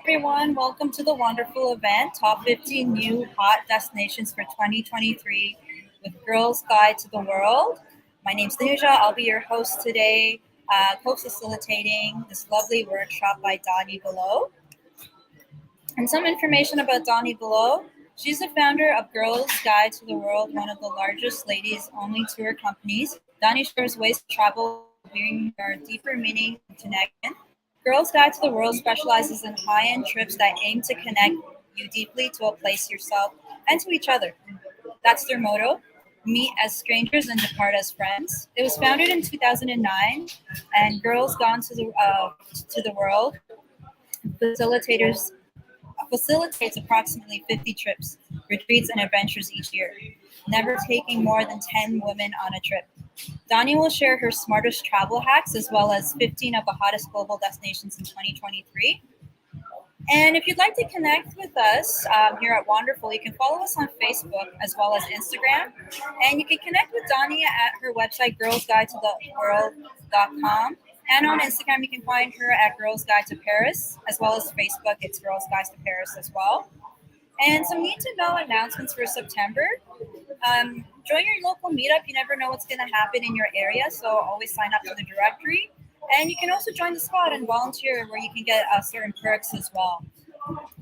everyone. Welcome to the wonderful event, Top 15 New Hot Destinations for 2023 with Girls Guide to the World. My name's Tanuja. I'll be your host today, co-facilitating this lovely workshop by Doni Belau. And some information about Doni Belau. She's the founder of Girls Guide to the World, one of the largest ladies-only tour companies. Doni shares ways to travel, bringing her deeper meaning and connection. Girls Guide to the World specializes in high-end trips that aim to connect you deeply to a place yourself and to each other. That's their motto: meet as strangers and depart as friends. It was founded in 2009, and Girls Gone to the World facilitators facilitates approximately 50 trips, retreats, and adventures each year, never taking more than 10 women on a trip. Doni will share her smartest travel hacks as well as 15 of the hottest global destinations in 2023. And if you'd like to connect with us here at Wonderful, you can follow us on Facebook as well as Instagram. And you can connect with Doni at her website, girlsguidetotheworld.com. And on Instagram, you can find her at Girls Guide to Paris, as well as Facebook, it's Girls Guide to Paris as well. And some need to know announcements for September. Join your local meetup. You never know what's going to happen in your area, so always sign up to the directory. And you can also join the squad and volunteer, where you can get certain perks as well.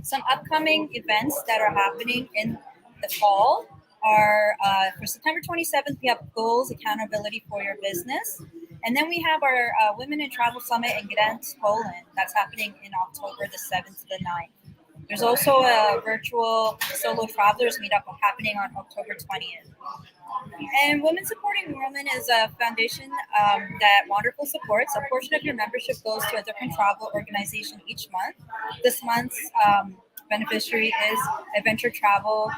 Some upcoming events that are happening in the fall are for September 27th, we have Goals Accountability for Your Business. And then we have our Women in Travel Summit in Gdansk, Poland. That's happening in October the 7th to the 9th. There's also a virtual solo travelers meetup happening on October 20th. And Women Supporting Women is a foundation that Wonderful supports. A portion of your membership goes to a different travel organization each month. This month's beneficiary is Adventure Travel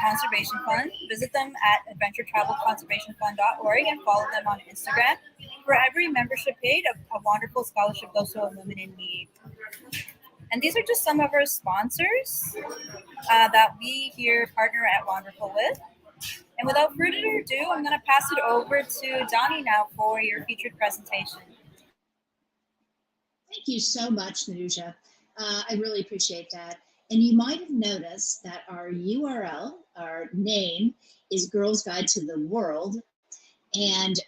Conservation Fund. Visit them at adventuretravelconservationfund.org and follow them on Instagram. For every membership paid, a Wonderful scholarship goes to a woman in need. And these are just some of our sponsors that we here partner at Wonderful with. And without further ado, I'm going to pass it over to Doni now for your featured presentation. Thank you so much, Tanuja. I really appreciate that. And you might have noticed that our URL, our name, is Girls Guide to the World. And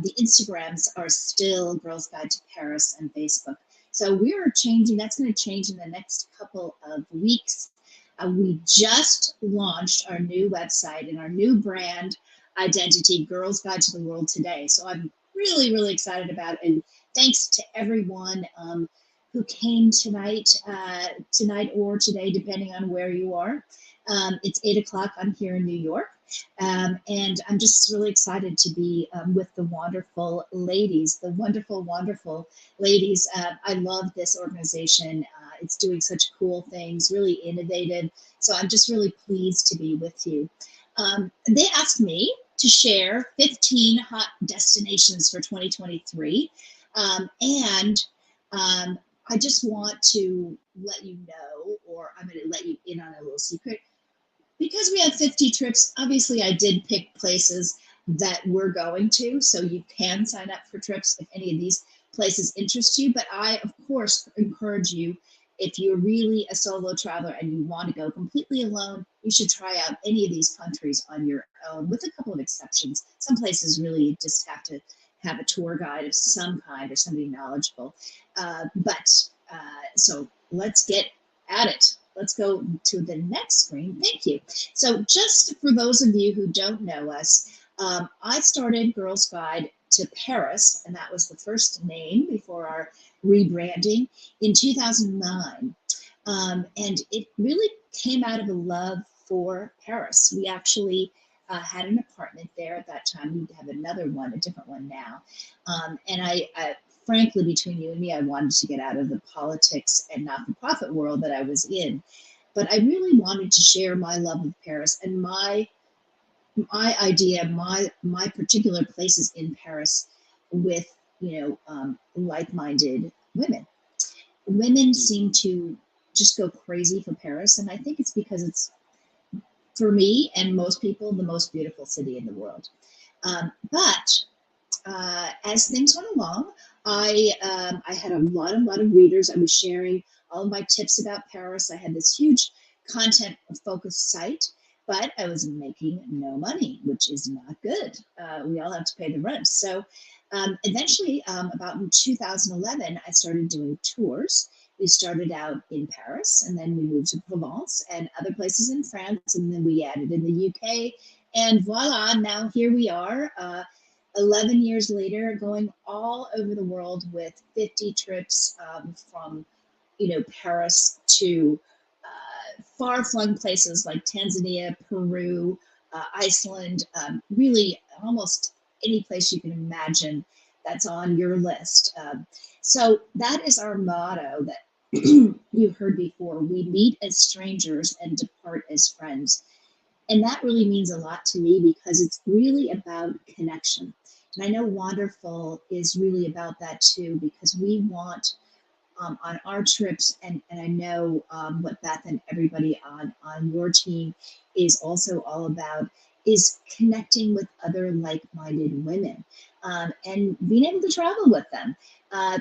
the Instagrams are still Girls Guide to Paris and Facebook. So we're changing, that's going to change in the next couple of weeks. We just launched our new website and our new brand identity, Girls Guide to the World, today. So I'm really, really excited about it. And thanks to everyone who came tonight or today, depending on where you are. It's 8 o'clock. I'm here in New York. And I'm just really excited to be with the wonderful ladies, the wonderful, wonderful ladies. I love this organization. It's doing such cool things, really innovative. So I'm just really pleased to be with you. They asked me to share 15 hot destinations for 2023. I just want to let you know, or I'm going to let you in on a little secret. Because we have 50 trips, obviously I did pick places that we're going to, so you can sign up for trips if any of these places interest you. But I, of course, encourage you, if you're really a solo traveler and you want to go completely alone, you should try out any of these countries on your own, with a couple of exceptions. Some places really just have to have a tour guide of some kind or somebody knowledgeable. So let's get at it. Let's go to the next screen. Thank you. So just for those of you who don't know us, I started Girls Guide to Paris, and that was the first name before our rebranding, in 2009. And it really came out of a love for Paris. We actually had an apartment there at that time. We have another one, a different one now. And I frankly, between you and me, I wanted to get out of the politics and not-for-profit world that I was in. But I really wanted to share my love of Paris and my idea, my particular places in Paris with, like-minded women. Women seem to just go crazy for Paris, and I think it's because it's, for me and most people, the most beautiful city in the world. But as things went along, I had a lot of readers. I was sharing all of my tips about Paris. I had this huge content focused site, but I was making no money, which is not good. We all have to pay the rent. So eventually, about in 2011, I started doing tours. We started out in Paris, and then we moved to Provence and other places in France, and then we added in the UK. And voila, now here we are, 11 years later, going all over the world with 50 trips from, Paris to far-flung places like Tanzania, Peru, Iceland, really almost any place you can imagine that's on your list. So that is our motto that you heard before. We meet as strangers and depart as friends. And that really means a lot to me because it's really about connection. And I know Wonderful is really about that too, because we want on our trips, and I know what Beth and everybody on your team is also all about, is connecting with other like-minded women and being able to travel with them.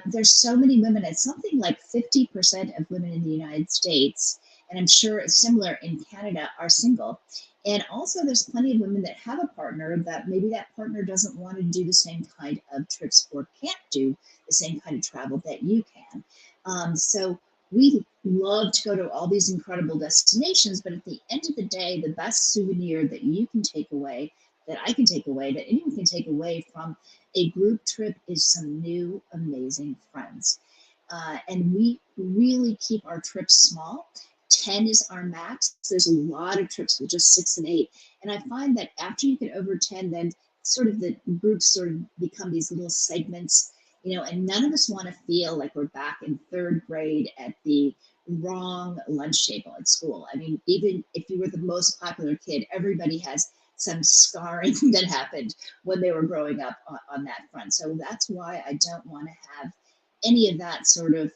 There's so many women. It's something like 50% of women in the United States, and I'm sure it's similar in Canada, are single. And also, there's plenty of women that have a partner that maybe that partner doesn't want to do the same kind of trips or can't do the same kind of travel that you can. So we love to go to all these incredible destinations, but at the end of the day, the best souvenir that you can take away, that I can take away, that anyone can take away from a group trip is some new amazing friends. And we really keep our trips small. 10 is our max. There's a lot of trips with just 6 and 8. And I find that after you get over 10, then sort of the groups sort of become these little segments, and none of us want to feel like we're back in 3rd grade at the wrong lunch table at school. I mean, even if you were the most popular kid, everybody has some scarring that happened when they were growing up on that front. So that's why I don't want to have any of that sort of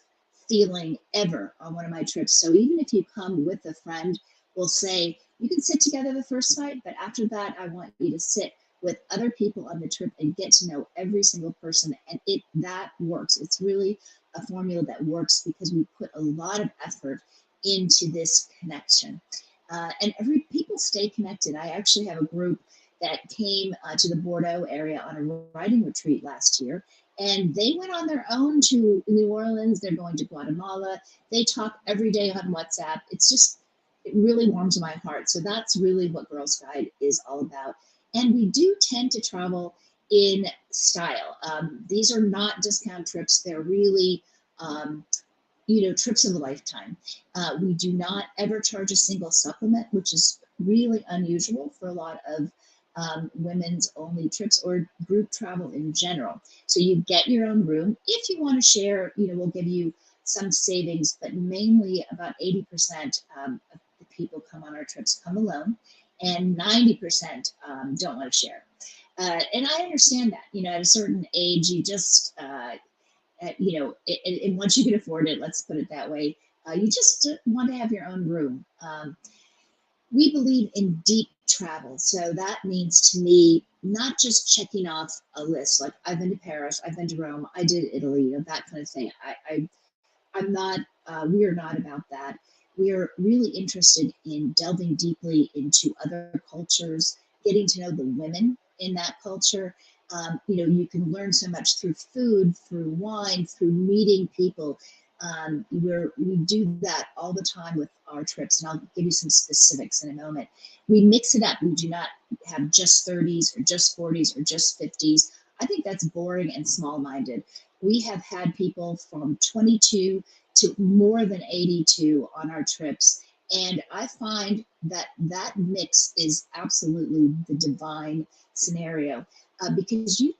feeling ever on one of my trips. So even if you come with a friend, we'll say you can sit together the first night, but after that, I want you to sit with other people on the trip and get to know every single person. And that works. It's really a formula that works because we put a lot of effort into this connection. And people stay connected. I actually have a group that came to the Bordeaux area on a writing retreat last year, and they went on their own to New Orleans. They're going to Guatemala. They talk every day on WhatsApp. It really warms my heart. So that's really what Girls Guide is all about. And we do tend to travel in style. These are not discount trips. They're really, trips of a lifetime. We do not ever charge a single supplement, which is really unusual for a lot of women's only trips or group travel in general. So you get your own room. If you want to share, we'll give you some savings, but mainly about 80% of the people come on our trips come alone, and 90% don't want to share. And I understand that, at a certain age, you just, and once you can afford it, let's put it that way, you just want to have your own room. We believe in deep travel. So that means to me, not just checking off a list, like I've been to Paris, I've been to Rome, I did Italy, that kind of thing. I'm not, we are not about that. We are really interested in delving deeply into other cultures, getting to know the women in that culture. You can learn so much through food, through wine, through meeting people. We do that all the time with our trips, and I'll give you some specifics in a moment. We mix it up. We do not have just 30s or just 40s or just 50s. I think that's boring and small-minded. We have had people from 22 to more than 82 on our trips, and I find that mix is absolutely the divine scenario because you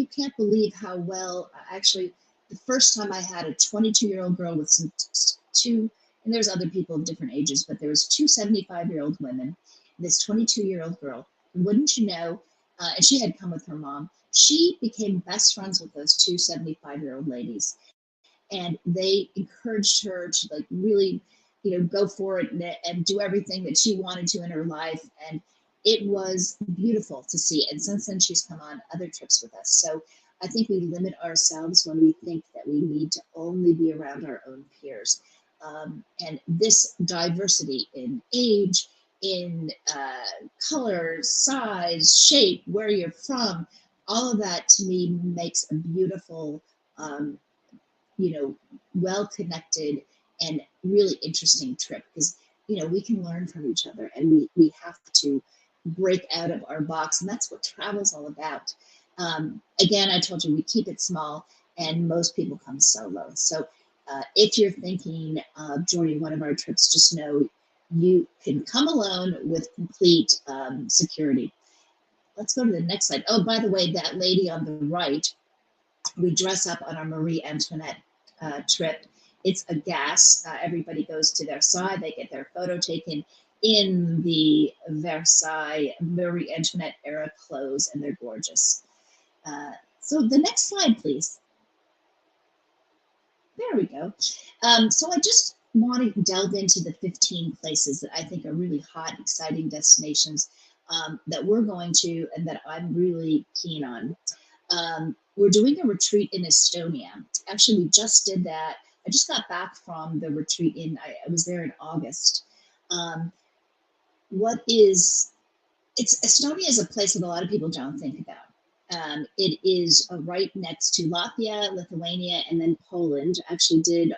can't believe how well actually. The first time I had a 22-year-old girl with two, and there's other people of different ages, but there was two 75-year-old women, this 22-year-old girl. Wouldn't you know, and she had come with her mom. She became best friends with those two 75-year-old ladies. And they encouraged her to really, go for it and do everything that she wanted to in her life. And it was beautiful to see. And since then, she's come on other trips with us. So I think we limit ourselves when we think that we need to only be around our own peers. And this diversity in age, in color, size, shape, where you're from, all of that to me makes a beautiful, um, well connected and really interesting trip, because we can learn from each other, and we have to break out of our box, and that's what travel's all about. Again, I told you we keep it small, and most people come solo. So if you're thinking of joining one of our trips, just know you can come alone with complete security. Let's go to the next slide. Oh, by the way, that lady on the right, we dress up on our Marie Antoinette trip. It's a gas. Everybody goes to their side. They get their photo taken in the Versailles Marie Antoinette era clothes, and they're gorgeous. So the next slide, please. There we go. So I just want to delve into the 15 places that I think are really hot, exciting destinations that we're going to and that I'm really keen on. We're doing a retreat in Estonia. Actually, we just did that. I just got back from the retreat I was there in August. Um, what is, Estonia is a place that a lot of people don't think about. It is right next to Latvia, Lithuania, and then Poland. Actually,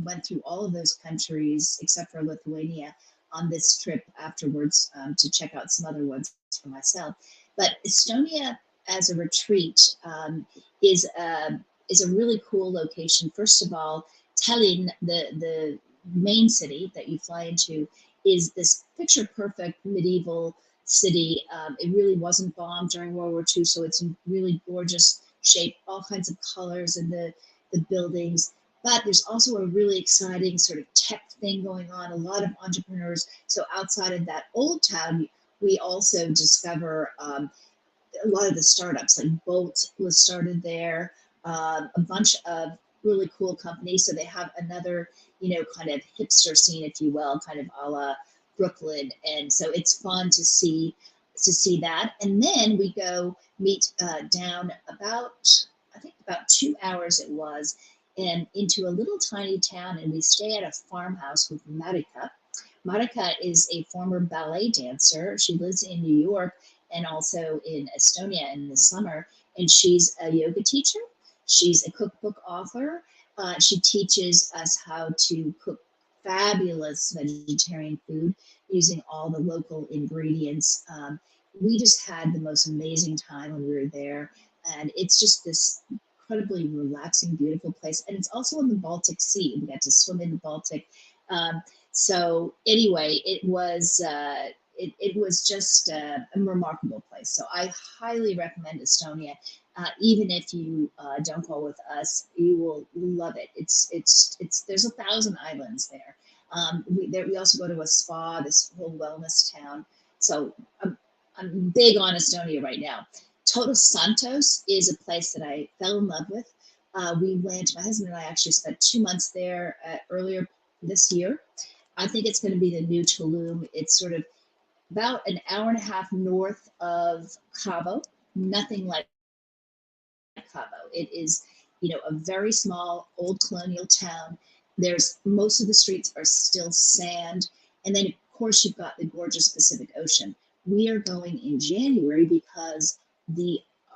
went through all of those countries except for Lithuania on this trip afterwards to check out some other ones for myself. But Estonia as a retreat is a really cool location. First of all, Tallinn, the main city that you fly into, is this picture perfect medieval city. It really wasn't bombed during World War II, so it's in really gorgeous shape, all kinds of colors in the buildings. But there's also a really exciting sort of tech thing going on, a lot of entrepreneurs. So outside of that old town, we also discover a lot of the startups, like Bolt was started there, a bunch of really cool companies. So they have another, kind of hipster scene, if you will, kind of a la Brooklyn. And so it's fun to see that. And then we go meet down I think about 2 hours it was, and into a little tiny town, and we stay at a farmhouse with Marika. Marika is a former ballet dancer. She lives in New York and also in Estonia in the summer. And she's a yoga teacher. She's a cookbook author. She teaches us how to cook fabulous vegetarian food using all the local ingredients. We just had the most amazing time when we were there. And it's just this incredibly relaxing, beautiful place. And it's also in the Baltic Sea. We got to swim in the Baltic. So anyway, it was just a remarkable place. So I highly recommend Estonia. Even if you don't go with us, you will love it. There's 1,000 islands there. We also go to a spa, this whole wellness town. So I'm big on Estonia right now. Todos Santos is a place that I fell in love with. My husband and I actually spent 2 months there earlier this year. I think it's going to be the new Tulum. It's sort of about an hour and a half north of Cabo. Nothing like Cabo. It is, a very small old colonial town. There's most of the streets are still sand, and then of course you've got the gorgeous Pacific Ocean. We are going in January because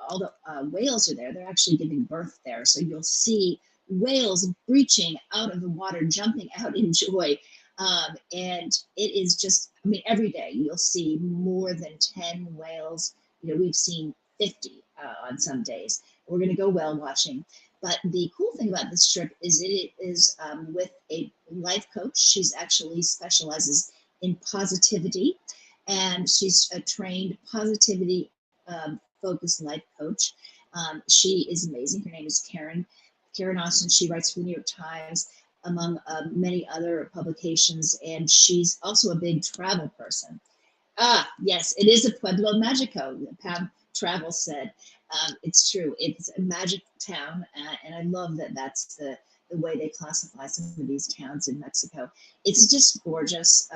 all the whales are there. They're actually giving birth there, so you'll see whales breaching out of the water, jumping out in joy. And it is just, every day you'll see more than 10 whales. We've seen 50 on some days. We're going to go whale watching. But the cool thing about this trip is it is with a life coach. She's actually specializes in positivity, and she's a trained positivity focused life coach. She is amazing. Her name is Karen Austin. She writes for the New York Times, among many other publications, and she's also a big travel person. Ah, yes, it is a Pueblo Magico, Pam Travel said. It's true. It's a magic town, and I love that that's the way they classify some of these towns in Mexico. It's just gorgeous.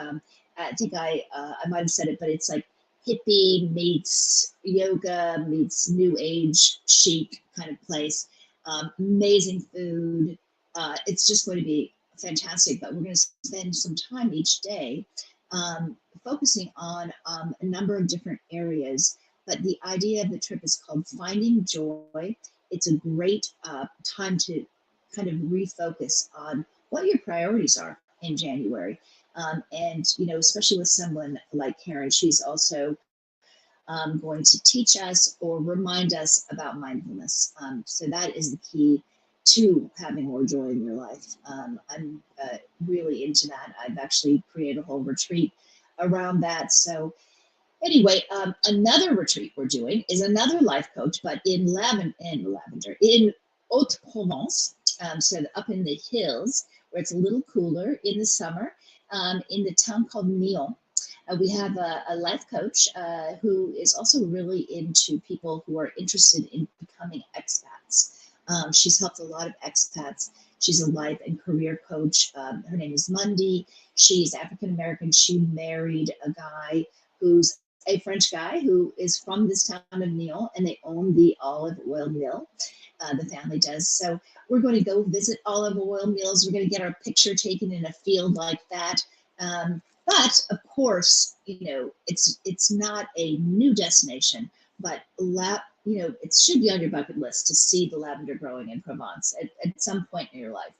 I think I might have said it, but it's like hippie meets yoga meets new age chic kind of place. Amazing food. It's just going to be fantastic, but we're going to spend some time each day focusing on a number of different areas. But the idea of the trip is called Finding Joy. It's a great time to kind of refocus on what your priorities are in January. And, you know, especially with someone like Karen, she's also going to teach us or remind us about mindfulness. So that is the key to having more joy in your life. I'm really into that. I've actually created a whole retreat around that. So anyway, another retreat we're doing is another life coach, but in Haute-Provence, so up in the hills where it's a little cooler in the summer, in the town called Nyon. We have a life coach who is also really into people who are interested in becoming expats. She's helped a lot of expats. She's a life and career coach. Her name is Mundy. She's African American. She married a guy who's a French guy who is from this town of Nyon, and they own the olive oil mill. The family does. So we're going to go visit olive oil mills. We're going to get our picture taken in a field like that. But of course, you know, it's not a new destination, but it should be on your bucket list to see the lavender growing in Provence at some point in your life.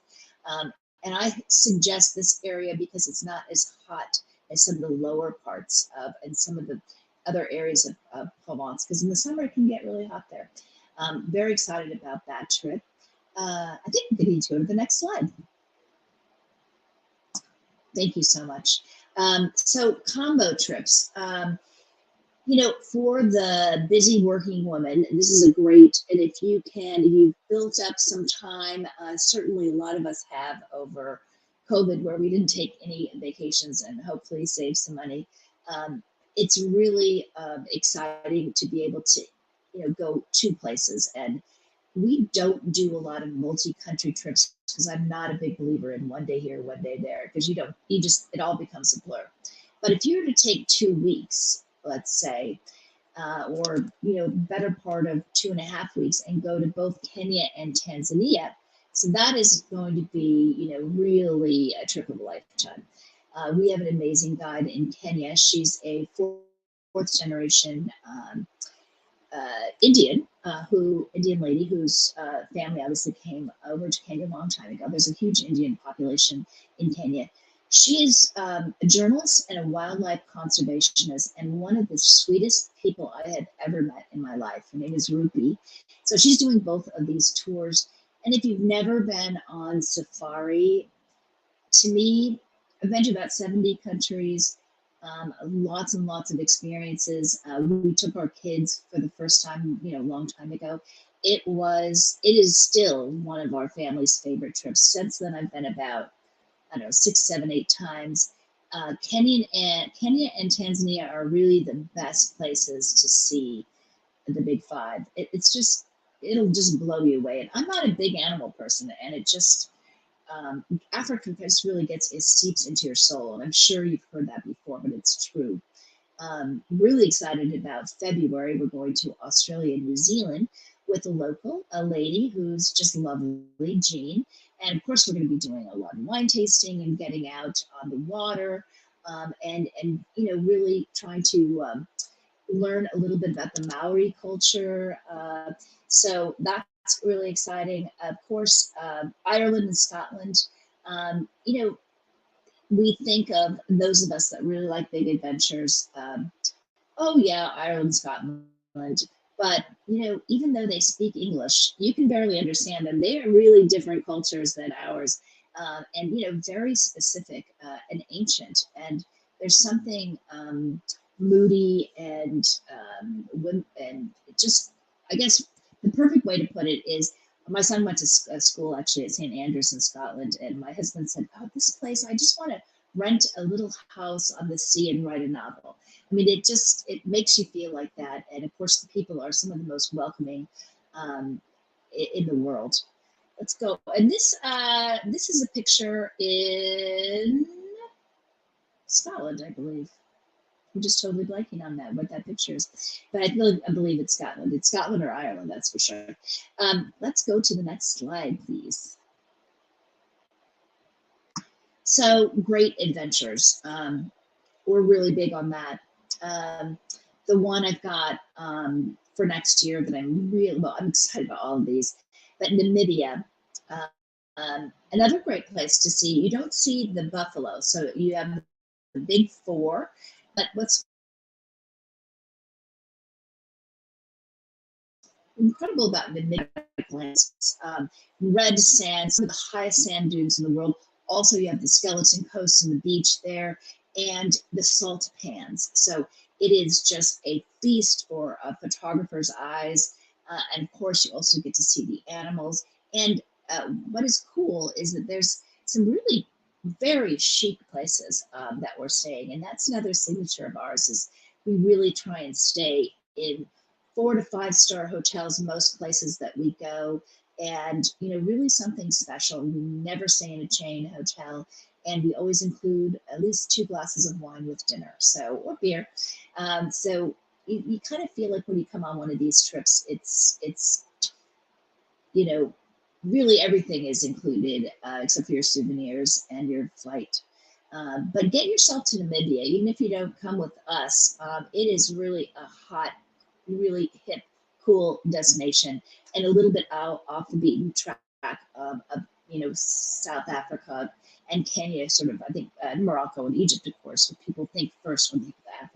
And I suggest this area because it's not as hot as some of the lower parts of and some of the other areas of Provence, because in the summer it can get really hot there. Very excited about that trip. I think we need to go to the next slide. Thank you so much. So combo trips, for the busy working woman, this is a great, and if you've built up some time, certainly a lot of us have over COVID where we didn't take any vacations and hopefully save some money. It's really exciting to be able to, go to places. And we don't do a lot of multi-country trips because I'm not a big believer in one day here, one day there, because it all becomes a blur. But if you were to take 2 weeks, let's say, or, better part of 2.5 weeks and go to both Kenya and Tanzania, so that is going to be, really a trip of a lifetime. We have an amazing guide in Kenya. She's a fourth generation Indian lady whose family obviously came over to Kenya a long time ago. There's a huge Indian population in Kenya. She is a journalist and a wildlife conservationist, and one of the sweetest people I have ever met in my life. Her name is Rupi. So she's doing both of these tours. And if you've never been on safari, to me, I've been to about 70 countries. Lots and lots of experiences. We took our kids for the first time, a long time ago. It is still one of our family's favorite trips. Since then, I've been about, 6, 7, 8 times. Kenya and Tanzania are really the best places to see the big five. It'll just blow you away. And I'm not a big animal person, and Africa just really it seeps into your soul. And I'm sure you've heard that before, but it's true. Really excited about February. We're going to Australia and New Zealand with a lady who's just lovely, Jean. And of course, we're going to be doing a lot of wine tasting and getting out on the water, and really trying to learn a little bit about the Maori culture. So that's really exciting. Of course, Ireland and Scotland. We think of those of us that really like big adventures. Oh yeah, Ireland, Scotland. But, even though they speak English, you can barely understand them. They are really different cultures than ours, and, very specific and ancient. And there's something moody and just, I guess, the perfect way to put it is my son went to school actually at St. Andrews in Scotland, and my husband said, "Oh, this place, I just want to rent a little house on the sea and write a novel." I mean, it makes you feel like that. And of course, the people are some of the most welcoming in the world. Let's go. And this is a picture in Scotland, I believe. I'm just totally blanking on what that picture is. But I believe it's Scotland. It's Scotland or Ireland, that's for sure. Let's go to the next slide, please. So great adventures. We're really big on that. Um, the one I've got for next year that I'm excited about all of these, but Namibia, another great place to see. You don't see the buffalo, so you have the big four, but what's incredible about Namibia lands, red sand, some of the highest sand dunes in the world. Also, you have the skeleton coast and the beach there, and the salt pans. So it is just a feast for a photographer's eyes. And of course, you also get to see the animals. And what is cool is that there's some really very chic places that we're staying, and that's another signature of ours. Is we really try and stay in 4 to 5 star hotels in most places that we go, and really something special. We never stay in a chain hotel, and we always include at least 2 glasses of wine with dinner, or beer. So you kind of feel like when you come on one of these trips, it's you know really everything is included except for your souvenirs and your flight. But get yourself to Namibia, even if you don't come with us. It is really a hot, really hip, cool destination, and a little bit out off the beaten track of South Africa and Kenya, sort of. I think Morocco and Egypt, of course, what people think first when they think of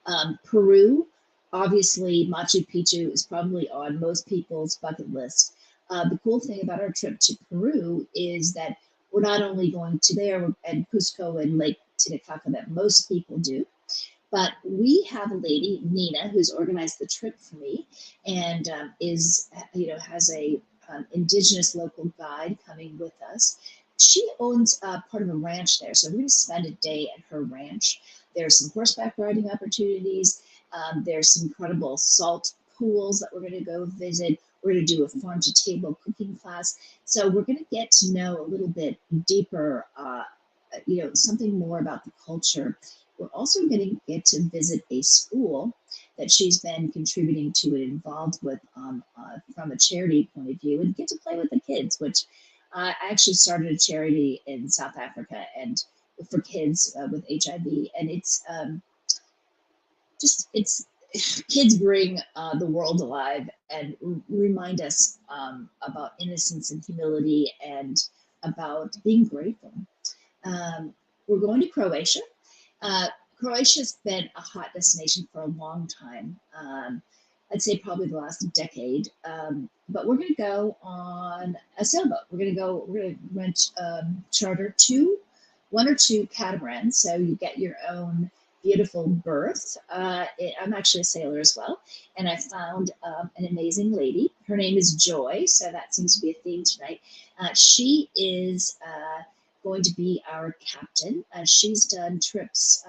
Africa. Peru, obviously, Machu Picchu is probably on most people's bucket list. The cool thing about our trip to Peru is that we're not only going to there and Cusco and Lake Titicaca that most people do, but we have a lady, Nina, who's organized the trip for me, and has a indigenous local guide coming with us. She owns part of a ranch there, so we're going to spend a day at her ranch. There's some horseback riding opportunities. There's some incredible salt pools that we're going to go visit. We're going to do a farm to table cooking class. So we're going to get to know a little bit deeper, something more about the culture. We're also going to get to visit a school that she's been contributing to and involved with from a charity point of view, and get to play with the kids, which I actually started a charity in South Africa and for kids with HIV. And it's kids bring the world alive and remind us about innocence and humility and about being grateful. We're going to Croatia. Uh, Croatia's been a hot destination for a long time. I'd say probably the last decade. But we're going to go on a sailboat. We're going to rent, charter one or two catamarans. So you get your own beautiful berth. I'm actually a sailor as well. And I found an amazing lady. Her name is Joy. So that seems to be a theme tonight. She is going to be our captain. She's done trips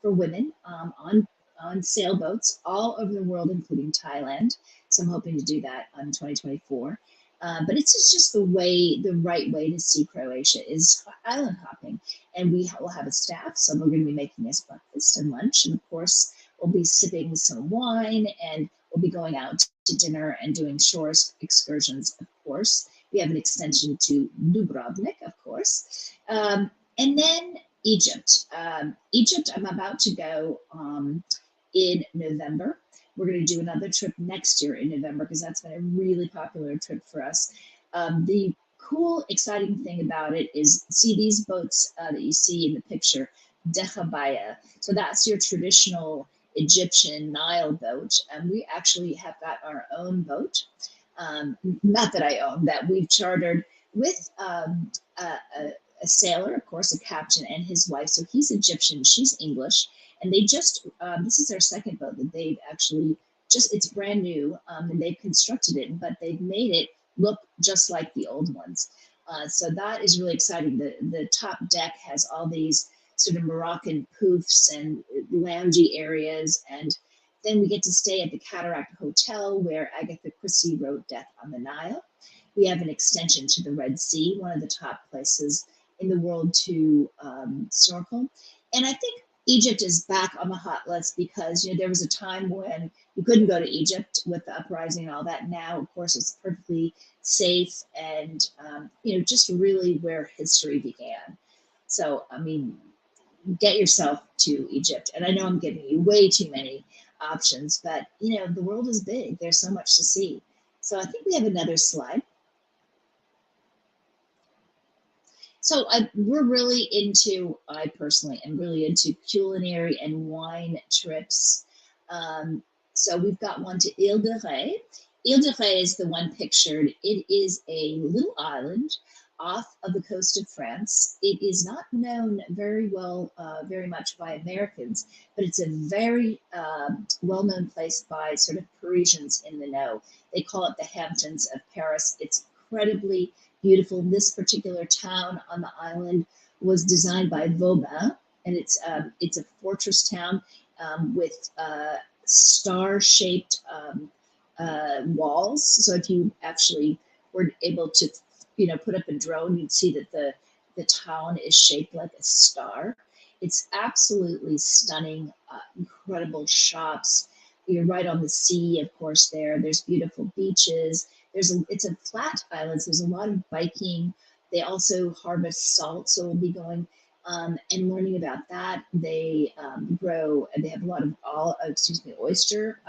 for women on sailboats all over the world, including Thailand. So I'm hoping to do that in 2024. But it's just the right way to see Croatia is island hopping. And we will have a staff, so we're going to be making us breakfast and lunch. And of course, we'll be sipping some wine, and we'll be going out to dinner and doing shore excursions, of course. We have an extension to Dubrovnik, of course. And then Egypt. Egypt, I'm about to go in November. We're going to do another trip next year in November because that's been a really popular trip for us. The cool, exciting thing about it is see these boats that you see in the picture, Dehabaya. So that's your traditional Egyptian Nile boat. And we actually have got our own boat. Not that I own, that we've chartered with a sailor, of course, a captain and his wife. So he's Egyptian, she's English. And they just, this is their second boat that they've actually it's brand new, and they've constructed it, but they've made it look just like the old ones. So that is really exciting. The top deck has all these sort of Moroccan poufs and loungy areas. And then we get to stay at the Cataract Hotel where Agatha Christie wrote Death on the Nile. We have an extension to the Red Sea, one of the top places in the world to snorkel. And I think Egypt is back on the hot list because there was a time when you couldn't go to Egypt with the uprising and all that. Now, of course, it's perfectly safe and just really where history began. So, I mean, get yourself to Egypt. And I know I'm giving you way too many options, but the world is big. There's so much to see. So I think we have another slide. So we're really into, I personally am really into culinary and wine trips. Um, so we've got one to Ile de Ré. Ile de Ré is the one pictured. It is a little island off of the coast of France. It is not known very well, very much by Americans, but it's a very well-known place by sort of Parisians in the know. They call it the Hamptons of Paris. It's incredibly beautiful. This particular town on the island was designed by Vauban, and it's a fortress town with star-shaped walls. So if you actually were able to, put up a drone, you'd see that the town is shaped like a star. It's absolutely stunning, incredible shops. You're right on the sea, of course. There's beautiful beaches. It's a flat island, so there's a lot of biking. They also harvest salt, so we'll be going and learning about that. They grow, and they have a lot of oyster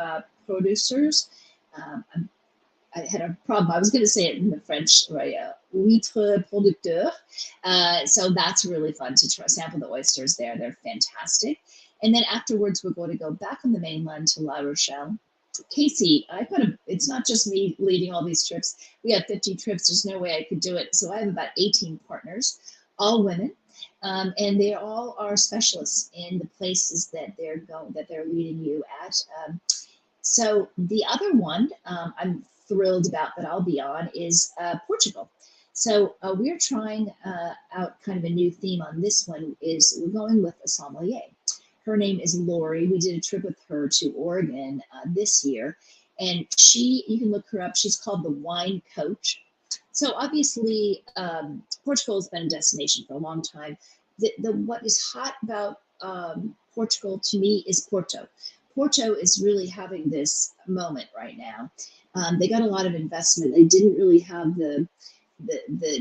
producers. Um, I had a problem. I was going to say it in the French, right? Huître producteur. So that's really fun to try sample the oysters there. They're fantastic. And then afterwards, we're going to go back on the mainland to La Rochelle. Casey, it's not just me leading all these trips. We have 50 trips. There's no way I could do it. So I have about 18 partners, all women. And they all are specialists in the places that they're leading you at. So the other one I'm thrilled about that I'll be on is Portugal. So we're trying out kind of a new theme on this one. Is we're going with a sommelier. Her name is Lori. We did a trip with her to Oregon this year, and you can look her up. She's called the Wine Coach. So obviously, Portugal has been a destination for a long time. What is hot about Portugal to me is Porto. Porto is really having this moment right now. They got a lot of investment. They didn't really have the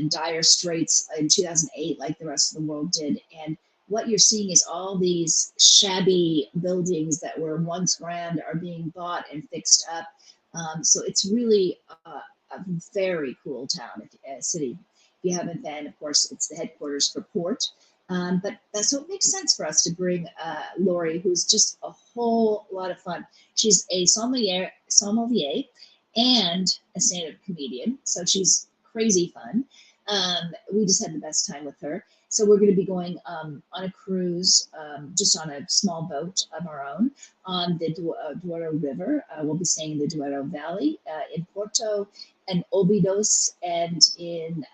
dire straits in 2008 like the rest of the world did. And what you're seeing is all these shabby buildings that were once grand are being bought and fixed up. So it's really a very cool town, city. If you haven't been, of course, it's the headquarters for Port. So it makes sense for us to bring Lori, who's just a whole lot of fun. She's a sommelier and a stand-up comedian, so she's crazy fun. We just had the best time with her. So we're going to be going on a cruise, just on a small boat of our own on the Douro River. We'll be staying in the Douro Valley in Porto and Óbidos and in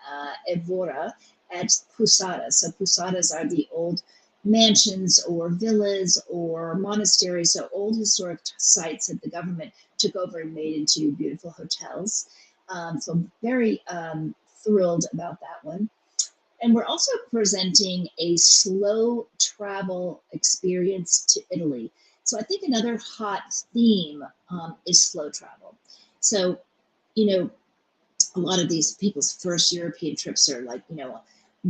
Évora at Posadas. So Posadas are the old mansions or villas or monasteries, so old historic sites that the government took over and made into beautiful hotels. So I'm very thrilled about that one. And we're also presenting a slow travel experience to Italy. So I think another hot theme is slow travel. So, a lot of these people's first European trips are like,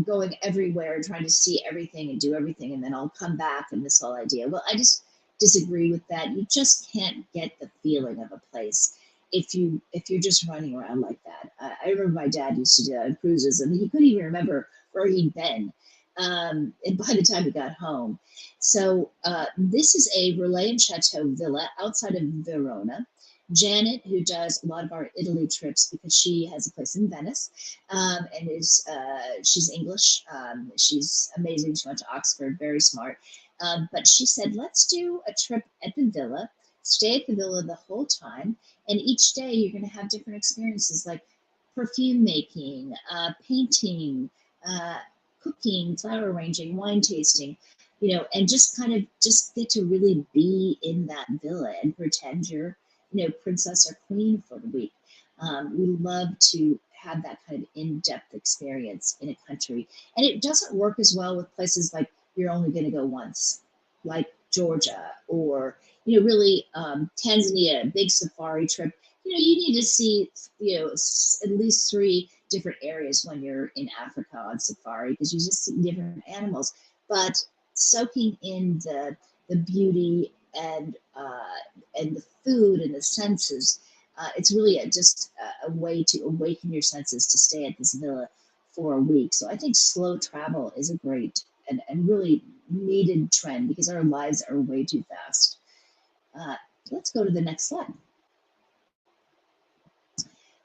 going everywhere and trying to see everything and do everything, and then I'll come back and this whole idea. Well, I just disagree with that. You just can't get the feeling of a place if you're just running around like that. I remember my dad used to do that on cruises, and he couldn't even remember where he'd been. And by the time he got home, so this is a Relais and Chateau villa outside of Verona. Janet, who does a lot of our Italy trips because she has a place in Venice, and she's English. She's amazing. She went to Oxford, very smart. But she said, let's do a trip at the villa, stay at the villa the whole time, and each day you're going to have different experiences like perfume making, painting, cooking, flower arranging, wine tasting, and just kind of just get to really be in that villa and pretend you're princess or queen for the week. We love to have that kind of in-depth experience in a country. And it doesn't work as well with places like you're only going to go once, like Georgia or, really Tanzania, big safari trip. You need to see, at least 3 different areas when you're in Africa on safari because you just see different animals. But soaking in the beauty and the food and the senses, it's really just a way to awaken your senses to stay at this villa for a week. So I think slow travel is a great and really needed trend because our lives are way too fast. Uh, let's go to the next slide.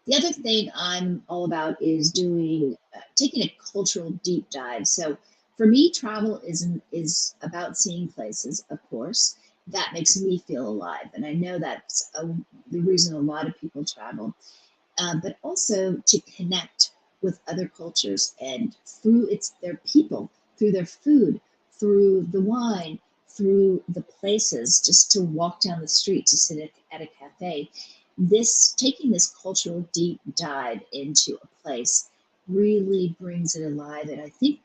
The other thing I'm all about is doing taking a cultural deep dive. So for me, travel is about seeing places, of course. That makes me feel alive, and I know that's the reason a lot of people travel. But also to connect with other cultures and through their people, through their food, through the wine, through the places, just to walk down the street, to sit at a cafe. This taking this cultural deep dive into a place really brings it alive. And I think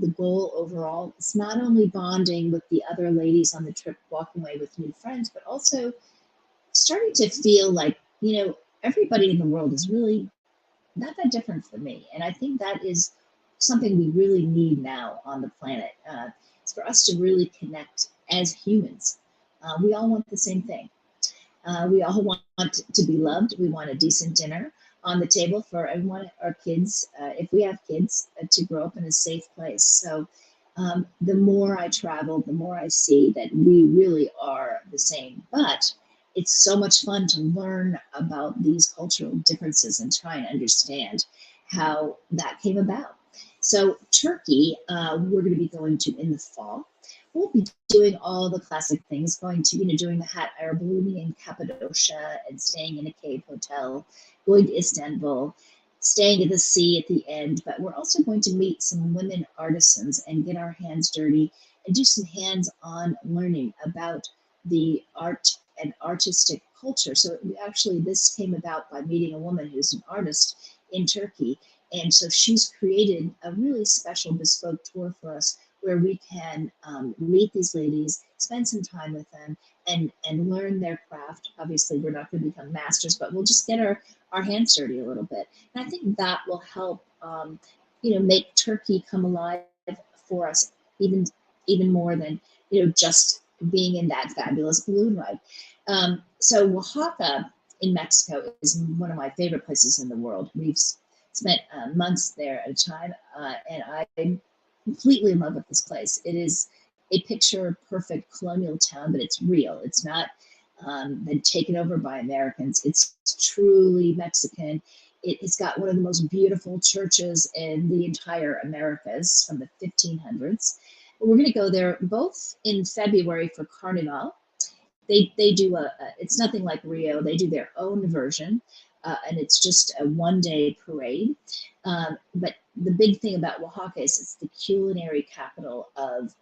the goal overall is not only bonding with the other ladies on the trip, walking away with new friends, but also starting to feel like, everybody in the world is really not that different from me. And I think that is something we really need now on the planet. It's for us to really connect as humans. We all want the same thing. We all want to be loved. We want a decent dinner on the table for everyone, our kids, if we have kids, to grow up in a safe place. So the more I travel, the more I see that we really are the same. But it's so much fun to learn about these cultural differences and try and understand how that came about. So Turkey, we're going to be going to in the fall. We'll be doing all the classic things, going to, doing the hot air ballooning in Cappadocia and staying in a cave hotel, going to Istanbul, staying at the sea at the end. But we're also going to meet some women artisans and get our hands dirty and do some hands-on learning about the art and artistic culture. So this came about by meeting a woman who's an artist in Turkey. And so she's created a really special bespoke tour for us where we can meet these ladies, spend some time with them, and learn their craft. Obviously, we're not going to become masters, but we'll just get our hands dirty a little bit. And I think that will help, make Turkey come alive for us even more than, just being in that fabulous balloon ride. So Oaxaca in Mexico is one of my favorite places in the world. We've spent months there at a time, and I'm completely in love with this place. It is a picture perfect colonial town, but it's real. It's not been taken over by Americans. It's truly Mexican. It's got one of the most beautiful churches in the entire Americas from the 1500s. We're going to go there both in February for Carnival. They do it's nothing like Rio. They do their own version, and it's just a 1 day parade. But the big thing about Oaxaca is it's the culinary capital of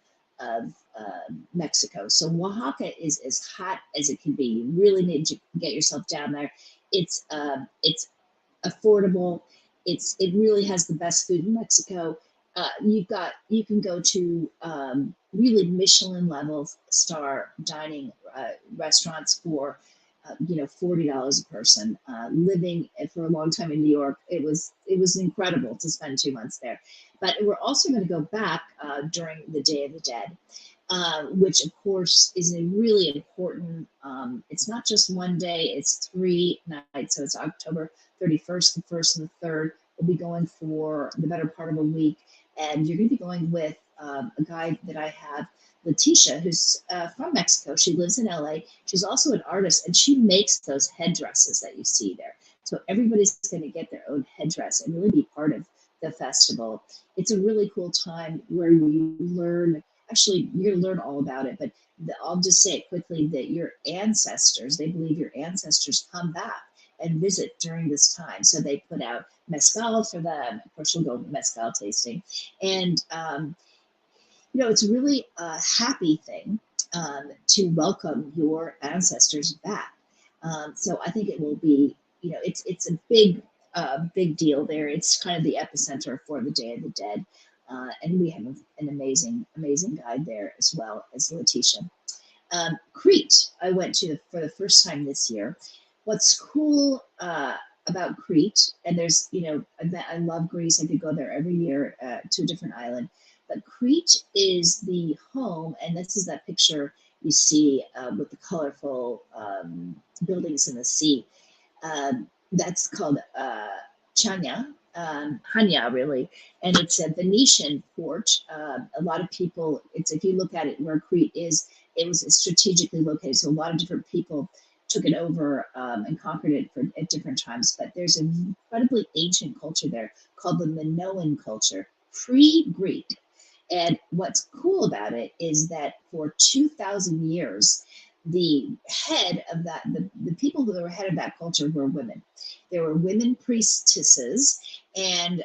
Mexico. So Oaxaca is as hot as it can be. You really need to get yourself down there. It's affordable. It really has the best food in Mexico. You can go to really Michelin level star dining restaurants for $40 a person. Living for a long time in New York, it was incredible to spend 2 months there. But we're also going to go back during the Day of the Dead, which of course is a really important. It's not just 1 day; it's 3 nights. So it's October 31st, the 1st, and the 3rd. We'll be going for the better part of a week, and you're going to be going with a guide that I have, Letitia, who's from Mexico. She lives in LA. She's also an artist, and she makes those headdresses that you see there. So everybody's going to get their own headdress and really be part of the festival. It's a really cool time where you learn. Actually, you're going to learn all about it, but I'll just say it quickly that your ancestors, they believe your ancestors come back and visit during this time. So they put out mezcal for them. Of course, we'll go mezcal tasting. And it's really a happy thing to welcome your ancestors back. So I think it will be, it's a big deal there. It's kind of the epicenter for the Day of the Dead. And we have an amazing guide there as well as Letitia. Crete, I went to for the first time this year. What's cool about Crete, and there's, I love Greece. I could go there every year to a different island. But Crete is the home, and this is that picture you see with the colorful buildings in the sea. That's called Chania, Hania, really, and it's a Venetian port. A lot of people, it's if you look at it where Crete is, it was strategically located, so a lot of different people took it over and conquered it at different times. But there's an incredibly ancient culture there called the Minoan culture, pre-Greek. And what's cool about it is that for 2,000 years, the head of that, the people who were head of that culture were women. There were women priestesses, and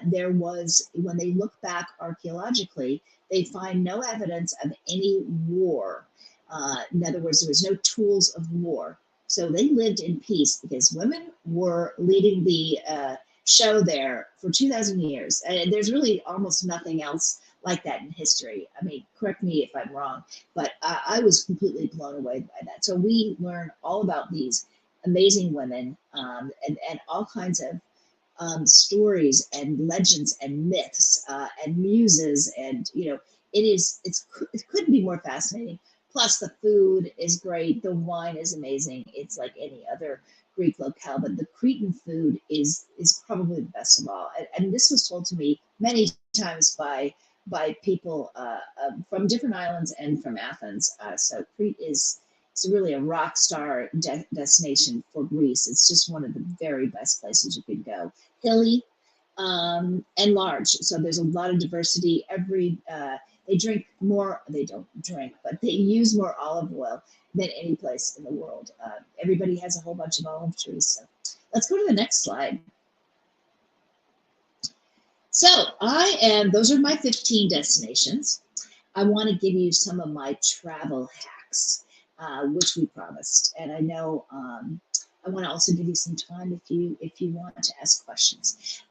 there was, when they look back archaeologically, they find no evidence of any war. In other words, there was no tools of war. So they lived in peace because women were leading the show there for 2,000 years. And there's really almost nothing else like that in history. I mean, correct me if I'm wrong, but I was completely blown away by that. So we learn all about these amazing women and all kinds of stories and legends and myths and muses, and it couldn't be more fascinating. Plus, the food is great. The wine is amazing. It's like any other Greek locale, but the Cretan food is probably the best of all. And this was told to me many times by people from different islands and from Athens. So Crete is it's really a rock star destination for Greece. It's just one of the very best places you could go. Hilly and large, so there's a lot of diversity. They drink more. They don't drink, but they use more olive oil than any place in the world. Everybody has a whole bunch of olive trees. So let's go to the next slide. So those are my 15 destinations. I want to give you some of my travel hacks, which we promised. And I know I want to also give you some time if you want to ask questions.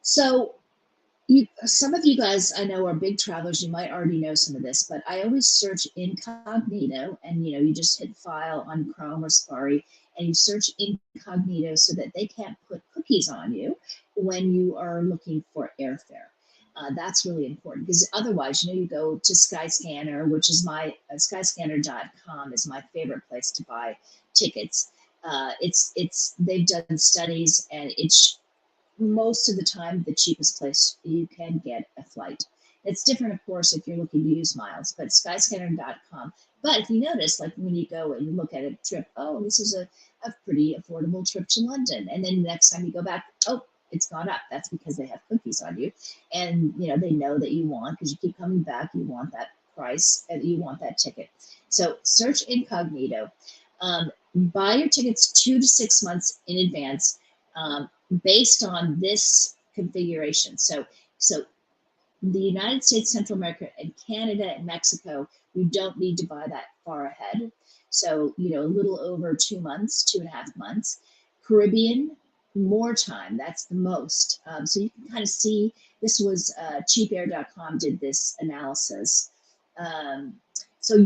So some of you guys I know are big travelers. You might already know some of this, but I always search incognito, and you just hit file on Chrome or Safari, and you search incognito so that they can't put cookies on you when you are looking for airfare. That's really important because otherwise, you go to Skyscanner, which is skyscanner.com is my favorite place to buy tickets. They've done studies, and it's most of the time the cheapest place you can get a flight. It's different, of course, if you're looking to use miles, but skyscanner.com. But if you notice, like when you go and look at a trip, oh, this is a pretty affordable trip to London. And then the next time you go back, oh, it's gone up. That's because they have cookies on you. And, they know that you want, because you keep coming back, you want that price and you want that ticket. So search incognito. Buy your tickets 2 to 6 months in advance. Based on this configuration. So the United States, Central America, and Canada and Mexico, you don't need to buy that far ahead. So, a little over 2 months, 2.5 months. Caribbean, more time, that's the most. So you can kind of see, this was cheapair.com did this analysis. So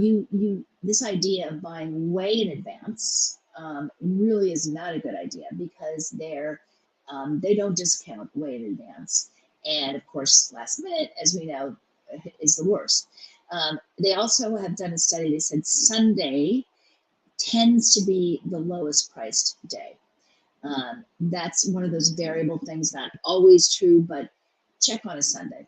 this idea of buying way in advance really is not a good idea because they don't discount way in advance. And of course, last minute, as we know, is the worst. They also have done a study. They said Sunday tends to be the lowest priced day. That's one of those variable things, not always true, but check on a Sunday.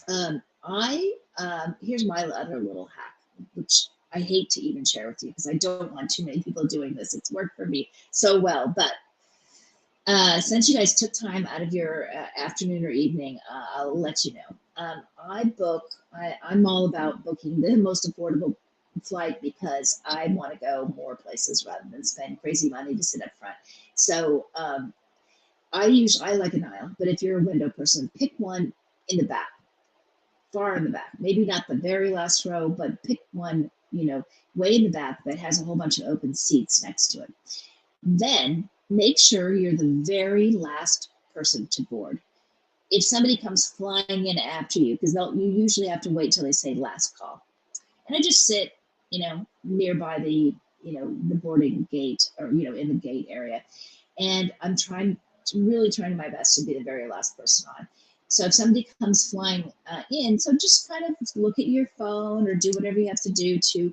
Here's my other little hack, which I hate to even share with you because I don't want too many people doing this. It's worked for me so well, but since you guys took time out of your afternoon or evening, I'll let you know. I'm all about booking the most affordable flight because I want to go more places rather than spend crazy money to sit up front. So I like an aisle, but if you're a window person, pick one in the back, far in the back. Maybe not the very last row, but pick one, way in the back that has a whole bunch of open seats next to it. Then make sure you're the very last person to board. If somebody comes flying in after you, because you usually have to wait till they say last call. And I just sit, nearby the boarding gate or, in the gate area. and I'm really trying my best to be the very last person on. So if somebody comes flying in, so just kind of look at your phone or do whatever you have to do to,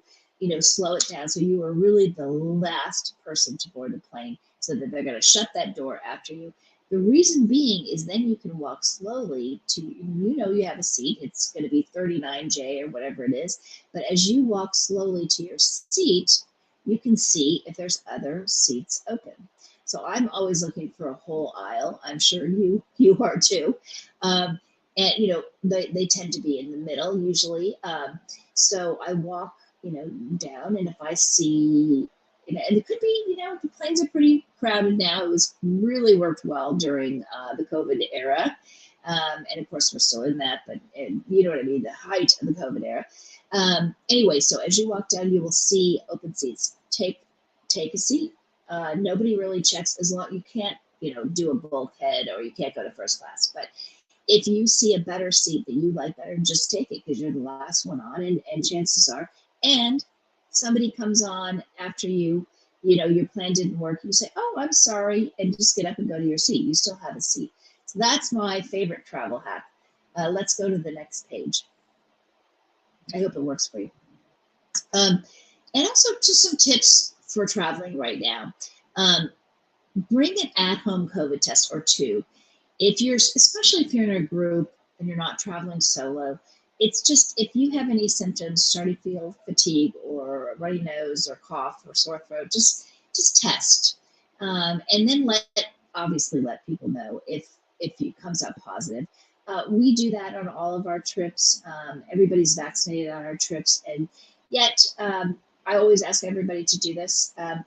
slow it down. So you are really the last person to board the plane, so that they're going to shut that door after you. The reason being is then you can walk slowly to, you have a seat. It's going to be 39J or whatever it is. But as you walk slowly to your seat, you can see if there's other seats open. So I'm always looking for a whole aisle. I'm sure you are too. Um, and they tend to be in the middle usually. So I walk down, and if I see, and it could be, the planes are pretty crowded now. It was really worked well during the COVID era. And of course we're still in that, but you know what I mean, the height of the COVID era. Anyway, so as you walk down, you will see open seats. Take a seat. Nobody really checks, as long you can't, do a bulkhead, or you can't go to first class. But if you see a better seat that you like better, just take it, because you're the last one on, and chances are, and somebody comes on after you, your plan didn't work, you say, oh, I'm sorry, and just get up and go to your seat. You still have a seat. So that's my favorite travel hack. Let's go to the next page. I hope it works for you. And also just some tips for traveling right now. Bring an at-home COVID test or two. Especially if you're in a group and you're not traveling solo, it's just, if you have any symptoms, starting to feel fatigue or a runny nose or cough or sore throat, just test. And then obviously let people know if it comes up positive. We do that on all of our trips. Everybody's vaccinated on our trips, and yet I always ask everybody to do this. And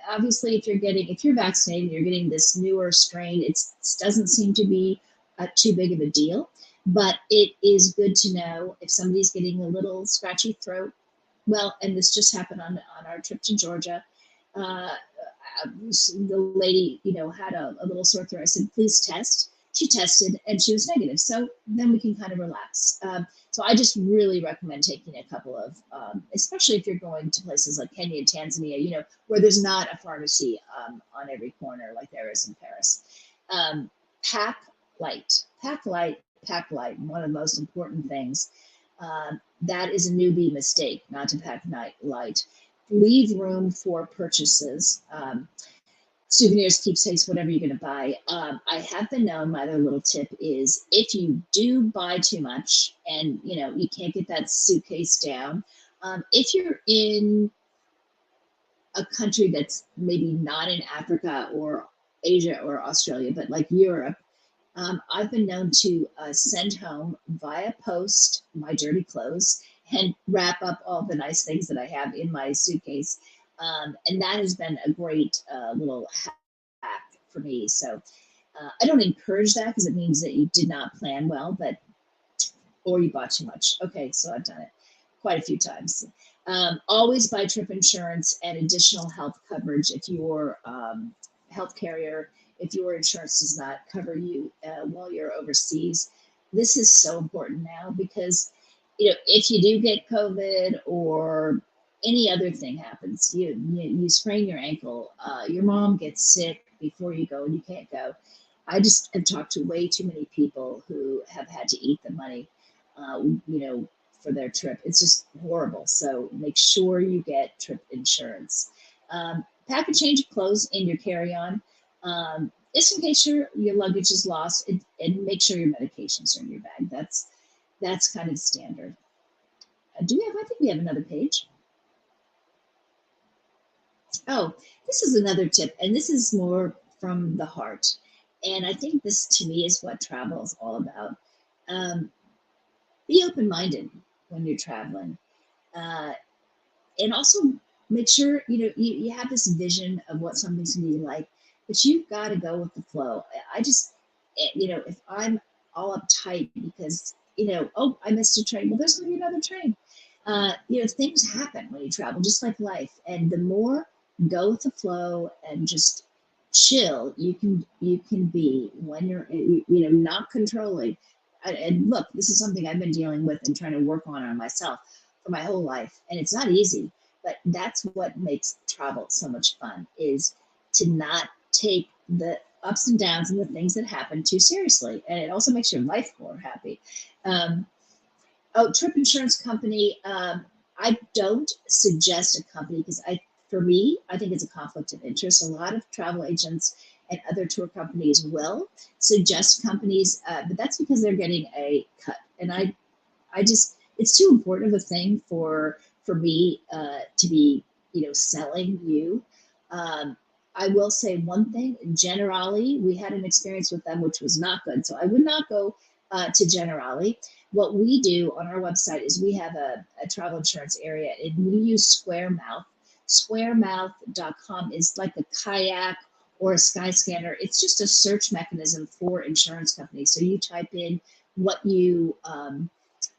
obviously, if you're vaccinated, you're getting this newer strain. It doesn't seem to be too big of a deal, but it is good to know if somebody's getting a little scratchy throat. Well, and this just happened on our trip to Georgia. The lady, had a little sore throat. I said, please test. She tested and she was negative. So then we can kind of relax. So I just really recommend taking a couple of, especially if you're going to places like Kenya and Tanzania, where there's not a pharmacy on every corner like there is in Paris. Pack light. One of the most important things. That is a newbie mistake, not to pack light. Leave room for purchases. Souvenirs, keepsakes, whatever you're going to buy. I have been known, my other little tip is, if you do buy too much and you can't get that suitcase down, if you're in a country that's maybe not in Africa or Asia or Australia, but like Europe, I've been known to send home via post my dirty clothes and wrap up all the nice things that I have in my suitcase. And that has been a great little hack for me. So I don't encourage that, because it means that you did not plan well, or you bought too much. Okay, so I've done it quite a few times. Always buy trip insurance and additional health coverage if your health carrier, if your insurance does not cover you while you're overseas. This is so important now, because if you do get COVID or any other thing happens, you sprain your ankle, your mom gets sick before you go and you can't go. I just have talked to way too many people who have had to eat the money, for their trip. It's just horrible. So make sure you get trip insurance. Pack a change of clothes in your carry-on, just in case your luggage is lost, and make sure your medications are in your bag. That's kind of standard. I think we have another page. Oh, this is another tip, and this is more from the heart. And I think this, to me, is what travel is all about. Be open-minded when you're traveling. And also make sure, you have this vision of what something's going to be like, but you've got to go with the flow. I just, if I'm all uptight because, oh, I missed a train, well, there's going to be another train. Things happen when you travel, just like life. And the more go with the flow and just chill you can be when you're, not controlling. And look, this is something I've been dealing with and trying to work on myself for my whole life. And it's not easy, but that's what makes travel so much fun, is to not take the ups and downs and the things that happen too seriously. And it also makes your life more happy. Um, Trip insurance company. I don't suggest a company because for me, I think it's a conflict of interest. A lot of travel agents and other tour companies will suggest companies, but that's because they're getting a cut. And I just, it's too important of a thing for me to be, selling you. Um, I will say one thing. Generali, we had an experience with them which was not good, so I would not go to Generali. What we do on our website is we have a travel insurance area, and we use Squaremouth. Squaremouth.com is like a kayak or a Skyscanner. It's just a search mechanism for insurance companies. So you type in where you want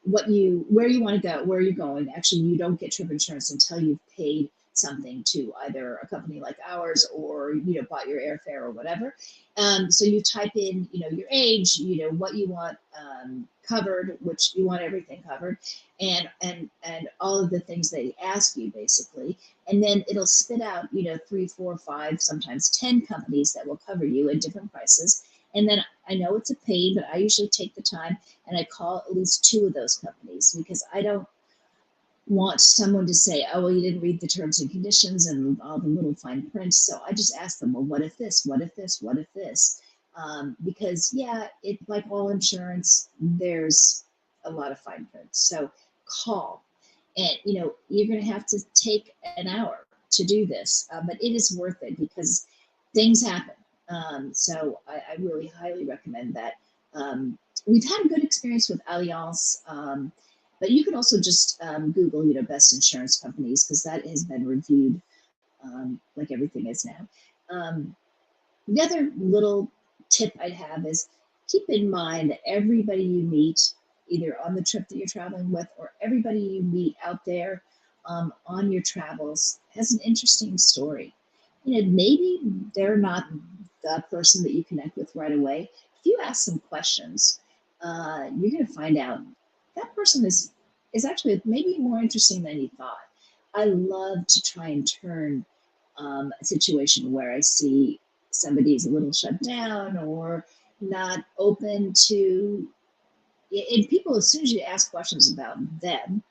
to go, where you're going. Actually, you don't get trip insurance until you've paid something to either a company like ours or bought your airfare or whatever. So you type in your age, what you want covered, which you want everything covered, and all of the things they ask you basically, and then it'll spit out 3, 4, 5, sometimes 10 companies that will cover you at different prices. And then I know it's a pain, but I usually take the time and I call at least 2 of those companies, because I don't want someone to say, oh, well, you didn't read the terms and conditions and all the little fine print. So I just ask them, well, what if this? What if this? What if this? Because, yeah, it, like all insurance, there's a lot of fine print. So call. And, you're going to have to take an hour to do this, but it is worth it because things happen. So I really highly recommend that. We've had a good experience with Allianz, but you can also just Google, best insurance companies, because that has been reviewed like everything is now. The other little tip I'd have is keep in mind that everybody you meet, either on the trip that you're traveling with or everybody you meet out there on your travels, has an interesting story. Maybe they're not the person that you connect with right away. If you ask some questions, you're going to find out that person is actually maybe more interesting than you thought. I love to try and turn a situation where I see somebody's a little shut down or not open to, and people, as soon as you ask questions about them,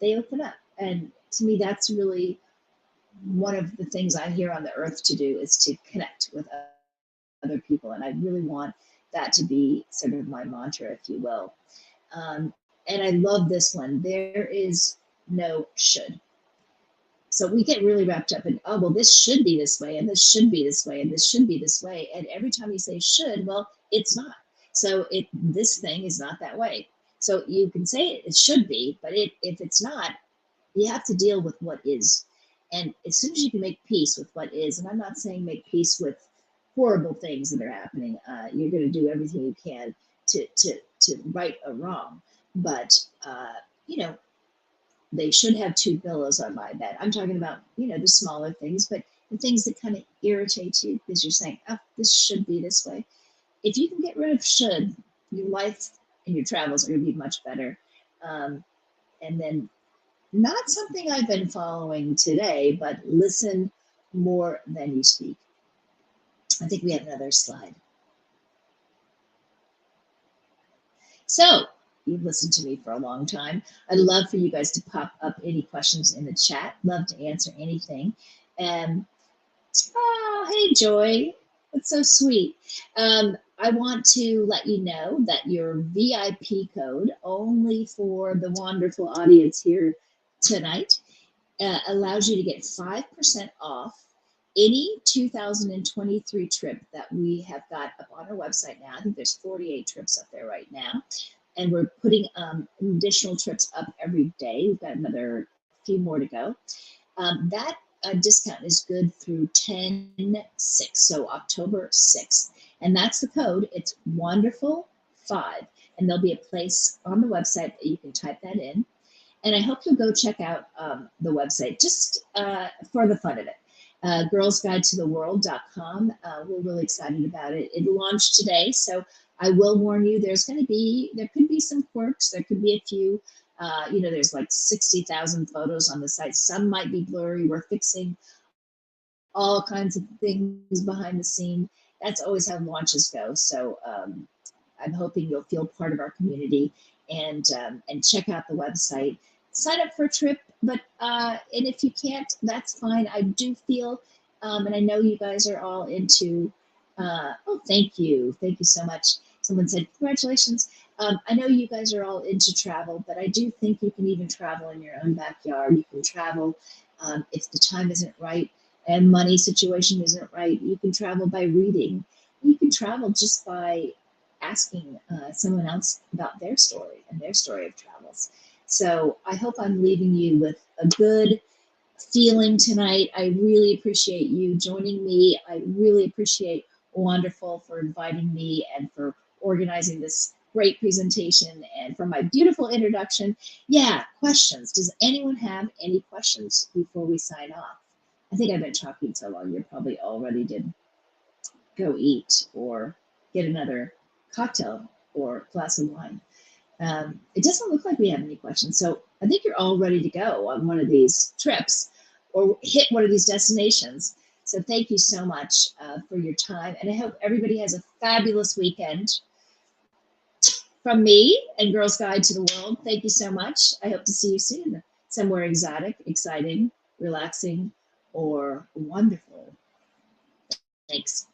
they open up. And to me, that's really one of the things I'm here on the earth to do, is to connect with other people. And I really want that to be sort of my mantra, if you will. And I love this one. There is no should. So we get really wrapped up in, oh, well, this should be this way, and this should be this way, and this should be this way. And every time you say should, well, it's not. So this thing is not that way. So you can say it should be, but if it's not, you have to deal with what is. And as soon as you can make peace with what is, and I'm not saying make peace with horrible things that are happening, you're going to do everything you can to right a wrong. But, they should have 2 pillows on my bed. I'm talking about, the smaller things, but the things that kind of irritate you because you're saying, oh, this should be this way. If you can get rid of should, your life and your travels are going to be much better. And then, not something I've been following today, but listen more than you speak. I think we have another slide. So, you've listened to me for a long time. I'd love for you guys to pop up any questions in the chat. Love to answer anything. And, oh, hey, Joy. That's so sweet. I want to let you know that your VIP code, only for the wonderful audience here tonight, allows you to get 5% off any 2023 trip that we have got up on our website now. I think there's 48 trips up there right now. And we're putting additional trips up every day. We've got another few more to go. That discount is good through 10/6, so October 6th. And that's the code. It's wonderful5. And there'll be a place on the website that you can type that in. And I hope you'll go check out the website just for the fun of it. girlsguidetotheworld.com. We're really excited about it. It launched today, so I will warn you, there could be some quirks. There could be a few, there's like 60,000 photos on the site. Some might be blurry. We're fixing all kinds of things behind the scene. That's always how launches go. So I'm hoping you'll feel part of our community and check out the website. Sign up for a trip, but and if you can't, that's fine. I do feel, and I know you guys are all into. Oh, thank you so much. Someone said congratulations. I know you guys are all into travel, but I do think you can even travel in your own backyard. You can travel if the time isn't right and money situation isn't right. You can travel by reading. You can travel just by asking someone else about their story and their story of travels. So I hope I'm leaving you with a good feeling tonight. I really appreciate you joining me. I really appreciate Wonderful for inviting me and for organizing this great presentation and for my beautiful introduction. Yeah, questions. Does anyone have any questions before we sign off? I think I've been talking so long, you're probably all ready to go eat or get another cocktail or glass of wine. It doesn't look like we have any questions. So I think you're all ready to go on one of these trips or hit one of these destinations. So thank you so much for your time. And I hope everybody has a fabulous weekend. From me and Girls Guide to the World, thank you so much. I hope to see you soon. Somewhere exotic, exciting, relaxing, or wonderful. Thanks.